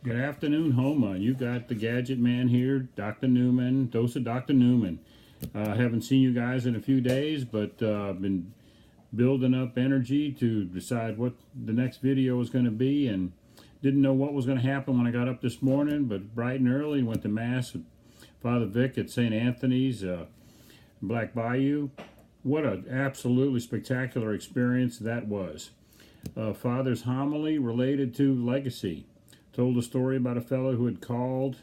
Good afternoon, Homa. You got the Gadget Man here, Dr. Newman, Dose of Dr. Newman. I haven't seen you guys in a few days, but I've been building up energy to decide what the next video was going to be, and didn't know what was going to happen when I got up this morning, but bright and early went to Mass with Father Vic at St. Anthony's, Black Bayou. What an absolutely spectacular experience that was. Father's homily related to legacy. Told a story about a fellow who had called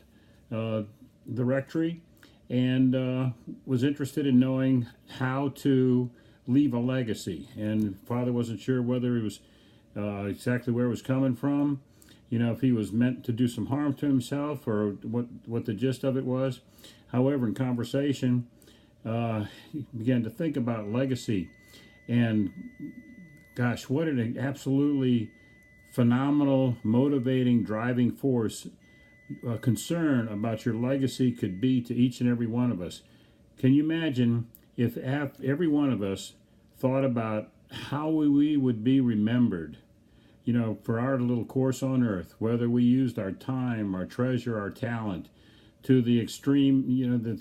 the rectory and was interested in knowing how to leave a legacy. And Father wasn't sure whether he was exactly where it was coming from, if he was meant to do some harm to himself or what the gist of it was. However, in conversation, he began to think about legacy, and gosh, what an absolutely phenomenal, motivating, driving force, concern about your legacy could be to each and every one of us. Can you imagine if every one of us thought about how we would be remembered, for our little course on earth, whether we used our time, our treasure, our talent to the extreme,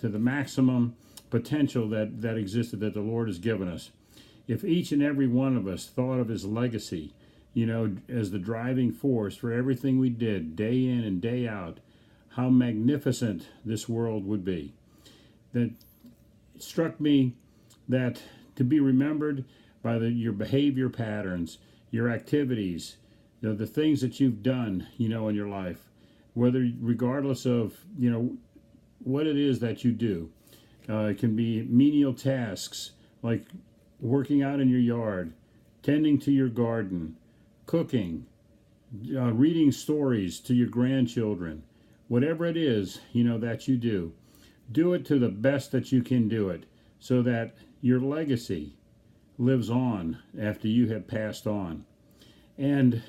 to the maximum potential that existed, that the Lord has given us. If each and every one of us thought of his legacy, as the driving force for everything we did day in and day out, how magnificent this world would be. That it struck me that to be remembered by your behavior patterns, your activities, the things that you've done, in your life, regardless of, what it is that you do. It can be menial tasks like working out in your yard, tending to your garden, cooking, reading stories to your grandchildren. Whatever it is, that you do it to the best that you can do it, so that your legacy lives on after you have passed on. And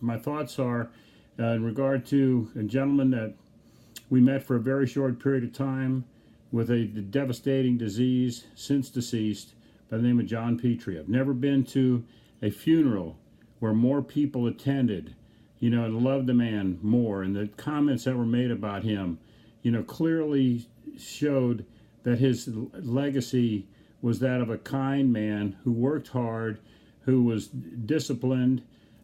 my thoughts are in regard to a gentleman that we met for a very short period of time with a devastating disease, since deceased, by the name of John Petrie. I've never been to a funeral where more people attended, and loved the man more. And the comments that were made about him, clearly showed that his legacy was that of a kind man who worked hard, who was disciplined,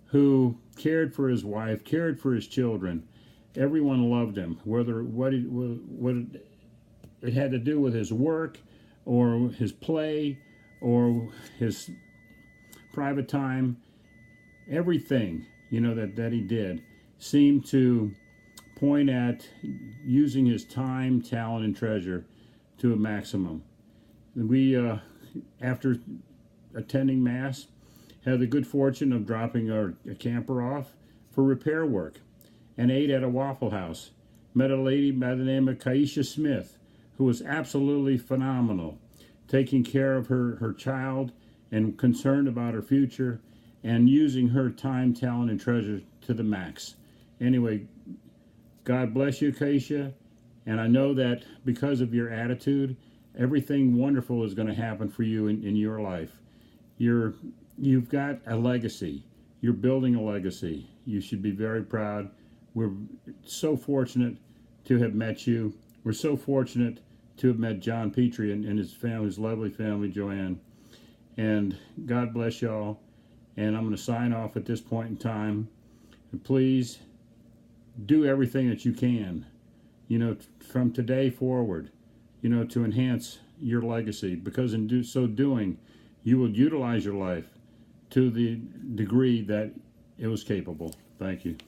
who cared for his wife, cared for his children. Everyone loved him, whether what it had to do with his work or his play or his private time. Everything, that he did seemed to point at using his time, talent, and treasure to a maximum. We, after attending Mass, had the good fortune of dropping our camper off for repair work and ate at a Waffle House. Met a lady by the name of Kaisha Smith, who was absolutely phenomenal, taking care of her child and concerned about her future, and using her time, talent, and treasure to the max. Anyway, God bless you, Kaisha, and I know that because of your attitude, everything wonderful is going to happen for you in your life. You've got a legacy. You're building a legacy. You should be very proud. We're so fortunate to have met you. We're so fortunate to have met John Petrie and his family, his lovely family, Joanne. And God bless y'all. And I'm going to sign off at this point in time. And please do everything that you can, from today forward, to enhance your legacy, because in so doing, you will utilize your life to the degree that it was capable. Thank you.